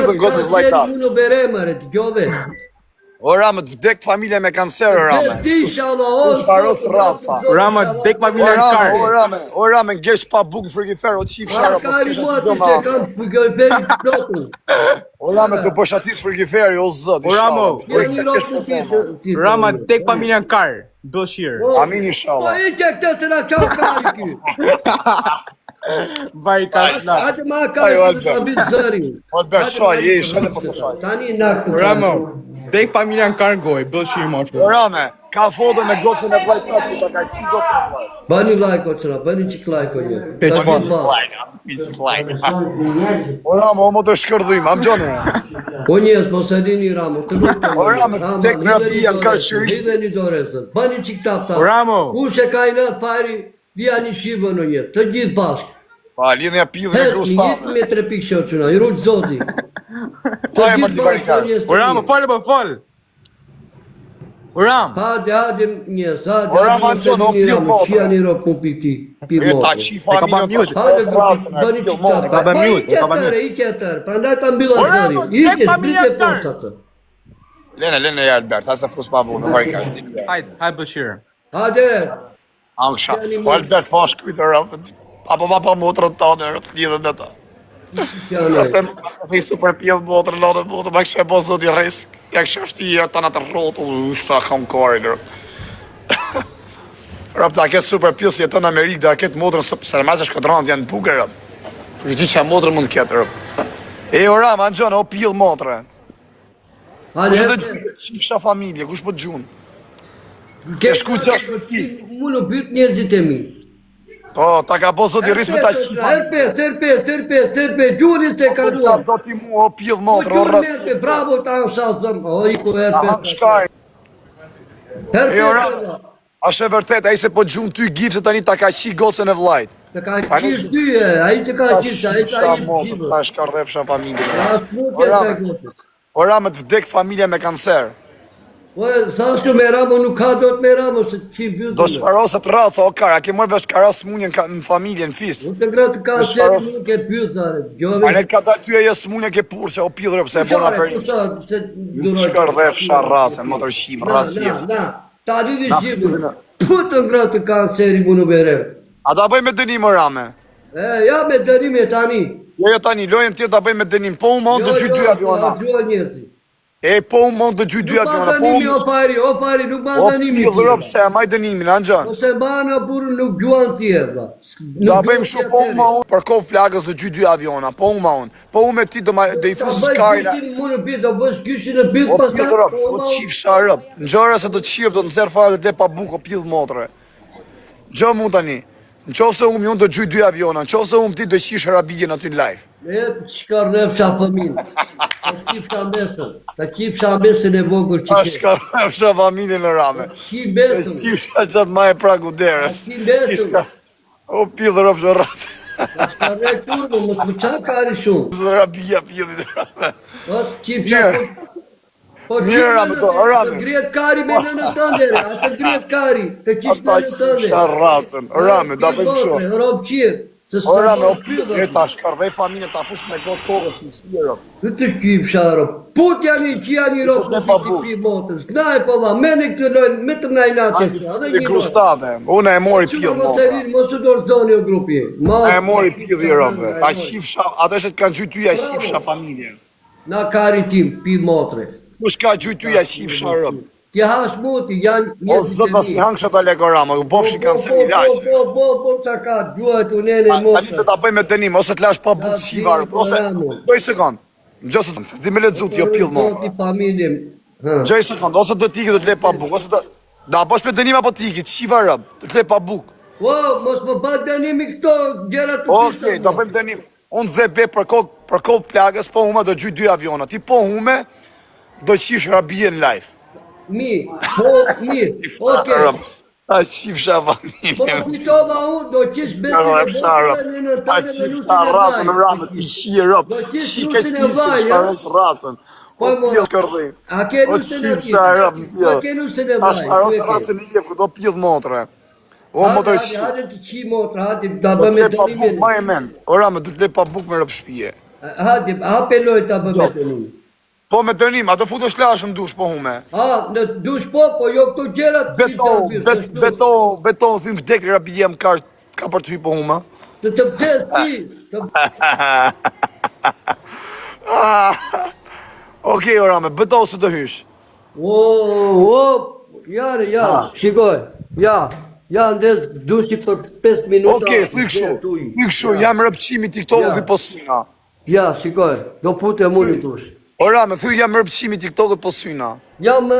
mbyllën gocës vllajtar. Unë beremare të gjove. Ora më të vdek familja me kancer, Rame. Shfaros raca. Rama, dek familja në karë. Ora me ngesh pa buk në frigifer, o qif shara, po s'kesha si do ma. Ora me të poshatis frigiferi, o zët, i shala. Vdek që kesh pësema. Rama, dek familja në karë. Dëshirë. Amin i shala. Po i që këtë se na qau kari ky. Vaj ka na. Hajde ma kari të bitë zëri. Albert, shaj, je, shajnë po së shaj. Tani nak të Rama, dek familja në karë goj, dëshirë moshë. Rame, ka foto me gocën e vllajtat, ku ta ka si gocën e vllajt. Bani lajko qëra, bani qik lajko një. Ora më, o më të shkërdhujmë, am gjoni. O njës, mos e dini Ramo, të nuk të Ora me të tek terapia në karqëri. Lidhe një dorezën, bani qik tap tap. Ramo. Kush e ka i natë pari, vija një shibë në një, të gjithë bashkë. Pa, lidhja pidhë në Hes, një krustave. jetë me 3 pikë shoqëna, i rruqë zoti. Pa e marti barikas. Rama, falë po falë. Ram. Hajde njës, hajde. Ora ma në qonë, o pil motra. Qia një ropë mu pikti, pil E ta motra. qi familja të Hajde, frasën, bani pil qik motra. tap. Ka bë mute, ka bë mute. I qëtër, prandaj ta mbilla Ora, zëri. mo, I tek qëtë, familja bite tërë. posatë. Lene e Albert, asa fus pa vu, në barikas ti. Hajde dëshirë. Hajde, Anksha, po Albert pa shkujtë rëpët. Apo pa motrën tonë, rëpët lidhën me ta. janë. Fi super pjellë motrën, lotë motrën, ma kështë e bo zot i risk. Ja kështë është i të në të rrotull, sa kam karin, rëpët. Rëpët, a ketë super pjellë si jetë në Amerikë, dhe a ketë motrën, se në masë shkodrant janë buke, rëpët. Kështë di që a motrën mund ketë, rëpët. E, ora, ma në gjonë, o pjellë motrën. Kush të gjyë, qifsha familje, kush po të gjunë? Ke shku Mu në bytë njerëzit e mi. Po, ta ka po zot i rrisë me ta qifa. Serpe, gjurin se ka duar. Do ti mu, o pjellë motrë, o rëtësi. Bravo ta në shazëm. O, i ku herpe. Aha, shkaj. E ora, Herpe. është e vërtet, a i se po gjunë ty gifë se tani ta ka qi gocën e vllajt. Të ka qishë dyje, a i të ka Ta qishë, a i shifsha ta i motrë, qishë. ta shkardhefsha familje. A smutje se gotës. Ora me të vdek familja me kancer. O, sa shtu me Ramo, nuk ka do të me Ramo, se qi bjutë. Do shfarosët raca, o kar, a ke mërë vesh kara smunje në familje, në fis. Nuk të gratë ka qenë, nuk e pjusare. A ne të ka ta ty e jesë smunje ke purë, o pillë rëpë, se e bona për një. Shkardhefsha racën, më të rëshim, racjef. Ta di di shqipë. Putë gratë kanceri mu në berem. A da bëj me dënim, o rame? Ja me dërime tani. Jo, tani, lojën tjetë da bëj me dënim, po u mund të gjy dy aviona. Jo, njërësi. E, po u mund të gjy dy Nuk ma aviona, dënimi, o pari, nuk ma O dënimi. pillë rëpë, se a maj dënimin, anë gjanë. Ose ma në burë nuk gjuan tjerë, ba. Da bëjmë shumë, po u ma unë, për kovë plagës do gjy dy aviona, po u ma unë. Po u me ti do i fusë shkajna. Mu në bitë, do bësh gjyshin në bitë O pas pillë rëpë, s'po të qifë sharëp. Në gjëra se do të qifë, do të nëzërë farë dhe të le pa bukë, o pillë motre. Gjë mu tani, në qovë se unë do gjy dy aviona, në qovë se unë ti do qishë rabijin aty në live. E, qëkar nefësha fëmin. Ta qifësha mesën. Ta qifësha mesën e vogër që A ke. shkarëfësha familjen në rame. Qi E mesën. qifësha qatë ma e pragu derës. Qi mesën. O pillë rëpë shë rrasë. Ka ne turbo, më të qa kari shumë. Së rabija pillit në rame. O, qifësha. Po Mirë, Rame, Rame. të grijet kari me në tëndere. A të grijet kari. Të qifë Ta në qifësha tëndere. rrasën. Rame, da bëjmë shumë. Robë qirë. O rame, o pillë, ta shkardhej familje, ta fusë me gotë kohës në shirë. Në të qifësha, robë. Put janë që janë i robë Sot ne pa në pi motës. Naj, po va, me në këtë lojnë, me të najnatë. Në krustate, unë e mori pillë Mos motra. e rinë, mos të dorë zoni o grupi. E mori pillë i rëpë. Ta qifësha, ato është të kanë gjy tyja qifësha familje. Na kari tim, pi motre. Kush ka gjy tyja qifësha rëpë. Kja hash muti, janë O zëtë pasi hangë shëta legorama, u bofshi kanë se milajqë. Po, sa ka, gjuat u nene Tani motre. të ta bëj me dënim, ose të lash pa bukë qiva rëpë, ose... Gjoj sekund, gjoj sekund, se ti me letë zutë, jo pillë motra. Ti familjem. Gjoj sekund, ose do t'iki do t'le pa bukë, ose do... Da bësh me dënim apo t'iki, qiva rëpë, do t'le pa bukë. O, mos më ba dënimi këto, gjera të Okej, do bëjmë dënim. Unë zebe për kohë plagës, po hume do gjy dy aviona. Ti po hume, do qish rabije në live. Mi, po, mirë, oke. Ta qifësha Po familje. pitova unë, do qish besin e botëve në Ta tënë në qifësha ratën në ramë, ti shie rëpë. Shi ke fisë, shfarës ratën. O pjellë kërdhim. A ke O nusën e qifësha rëpë në A ke pjellë. nusën e Ta vaj. shfarës ratën në jepë, do pjellë motre. O motre shi. Hajde të qi motra, hajde da Do bëme t'le pa buk, dënimin. ma e men. Ora me do t'le pa buk me rëpë shpije. Hajde, hape lojta për me dënim. Po me dënim, a do futesh lash në dush po hume. Në dush po jo këto gjerat. Beto, thym vdekri rabi jem ka për të hy po hume. Të vdes ti. Okej, Orame, beto se të hysh. Ja, shikoj, ja ndes dushi për 5 minuta. Okej, thy këshu, jam rëpqimi TikTok dhe posyna. Ja, shikoj, do pute mu në dush. Orame, thy jam rëpqimi TikTok dhe posyna. Jam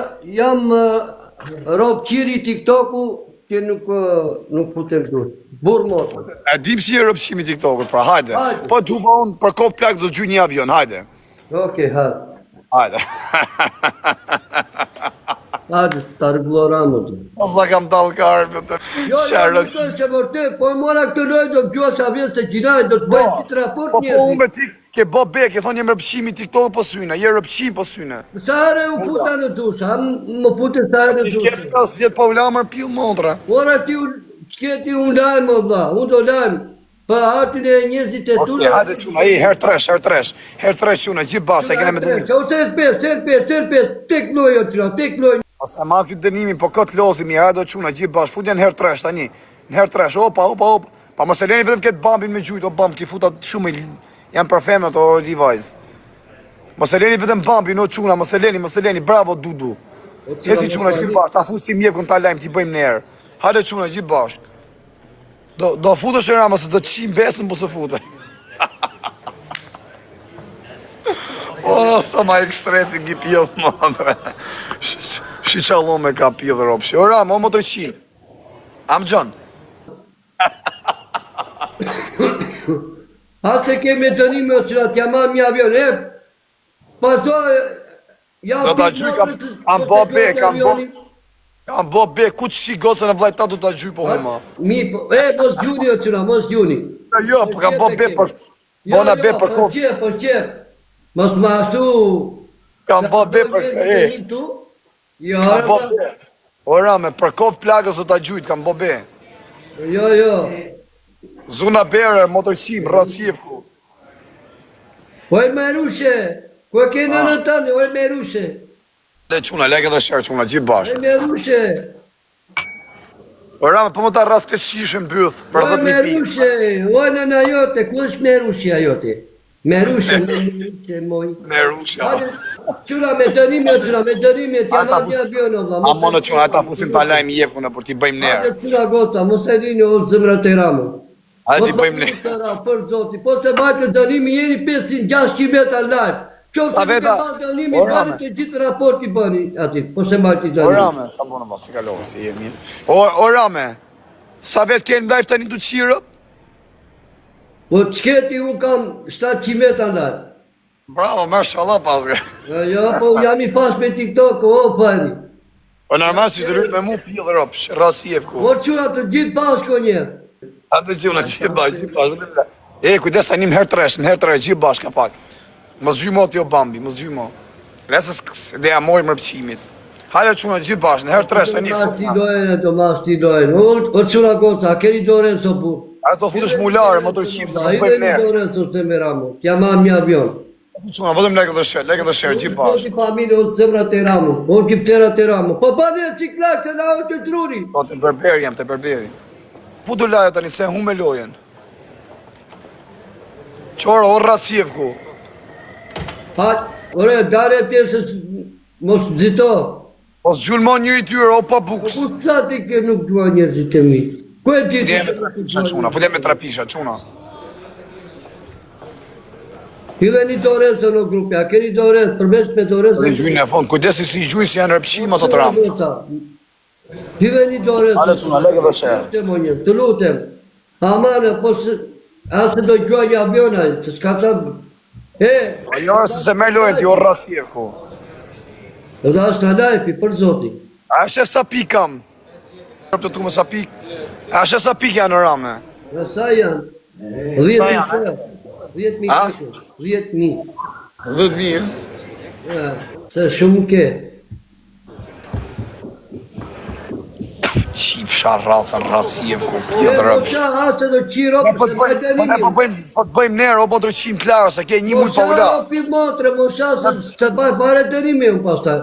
rëpqiri TikToku që nuk pute në dush. Burë motë. E dim që je rëpqimi TikTok, pra, hajde. Po duha unë për kop plak do gjy një avion, hajde. Okej, hajde. Hajde. Hajde, të rëgloramë të. Sa kam dalë ka arme të Jo, se vërtet, po mora këtë lojë do m'gjoa sa vjetë se gjinaj, do të bëjë qitë raport Po njëzit. unë me ti ke bo bek, e thonë jem rëpqimi TikTok po syne, je rëpqim po syne. Sa herë u puta në dush, më pute sa herë në Ti dush. ke 5 vjetë pa u lamër pil montra. Ora ti qëti unë lajmë, vla, unë do lajmë, pa atin e njëzit e tu. Okej, hajde quna, her tresh quna, gjithë basa, e kene me dënim. O serpes, tek lojë o qëra, tek lojë. Asa ma këtë dënimi, po këtë lozimi, hajde quna, gjithë basa, futjen her tresh tani, në her tresh, opa. Pa mos e leni vetëm këtë bambin me gjujt, o bamb, ki futat shumë, janë për femnat, o di vajz. Mos e leni vetëm bambin, o quna, mos e leni, bravo Dudu. Jesi quna, gjithë basa, ta thunë si mjekun ta lajmë, ti bëjmë njerë. Hajde quna, gjithë bashkë. Do futesh e rama se do të qim besën po se fute. O, sa ma ekstresi ngi pjellë mëndre. Shi qalo me ka pjellë ropshi. O rama, o më të qim. Am John. Ase keme dënime o qëra, t'ja ma mi avion, paso, Do t'a gjuj, kam bo be, kam bo be, ku të shi gocën e vlajta du t'a gjuj po huma. Mos gjuni o qëra, mos gjuni. Jo, po kam bo be për, bona be për kohë. Po qep, mos ma ashtu. Kam bo be për, Jo, kam bo be. O rame, për kohë plagës du t'a gjujt, kam bo be. Jo. Zuna bere, motërqim, racjevku. Oj merushe, ku e kena në tani, oj merushe. Le quna, leke dhe shërë quna, gjithë bashkë. Oj merushe. O rame, po më ta rast këtë shishën bëth, për Oj 10.000 pi. merushe, oj nëna jote, ku është merushe ajote? Merushe, moj. Merusha. Qura me dënime, t'ja ma një avion, vla. A më në quna, ata fusim ta lajmë jefku në për t'i bëjmë nerë. Hajde qura goca, mos e rini o zëmrat e ramu. Hajde t'i bëjmë nerë. Për zoti, po se bajtë dënimi jeni 500-600 metra lajmë. Qovë që nuk e bajtë dënimi, bani të gjithë raporti bëni ati, po se bajtë dënimi. O rame, sa më në vas, t'i kalohë si jemi. O rame, sa vetë kënë live tani të qirë? Po qëketi unë kam 700 metra lajmë. Bravo, mashallah paske. Jo, po jam i pas me TikTok, o pari. O nërmas që të rrët me mu pjellë ropsh, rasi e fku. Po qura të gjithë bashko njerë. Ate që unë gjithë bashkë, kujdes të anim herë tresh, gjithë bashkë ka pak. Mos gjymo t'jo bambi, mos gjymo. Lesës dhe ja mojë më rëpqimit. Hale që unë gjithë bashkë, në herë tresh të një Do mas t'i dojnë, o qura goca, keni dore në sopu. A të futesh mulare, më të rëqim, se të bëjmë Hajde nerë. një dore në sopu se me ramu, t'ja ma një avion. Quna, vëdëm leke dhe shërë, gjithë Po bashkë. si familje o zemrat e ramu, o kifterat e ramu. Po pa një ciklak se na o që truri. Po, të berberi jam, të berberi. Futu lajo tani, se hume lojen. Qora, o racjevku. Ore, dare pjesës mos zito. O s'gjullmon njëri tyre, o pa buks. Ku të zati ke nuk dua njerëzit e mi? Ku e ti? Fulem me trapisha, quna. Hidhe një dorezë në grupi, a keni dorezë, përveç me dorezë. Dhe gjujnë e fond, kujdesi si gjujnë si janë rëpqima të tramë. Hidhe një dorezë. Ale quna, leke dhe shërë. Të lutem. Amane, po se... Asë do gjua një avionaj, se s'ka sa... A jo, se me lojnë ti o racjevku. Do da është halajpi, për zoti. A shë sa pik kam? Të tu me sa pik? A shë sa pik janë në rame? Në sa janë? 10.000. 10.000. 10.000. 10.000? Se shumë ke. Qif sha racësie ku E pjedrë. po qa asë do qiro Po pëse të mbaj dënimi. bëjmë nerë, o po 300 klarë, se ke një mujtë pa ula. Po qa o pi motre, mo qa se të baj bare dënimi unë pastaj.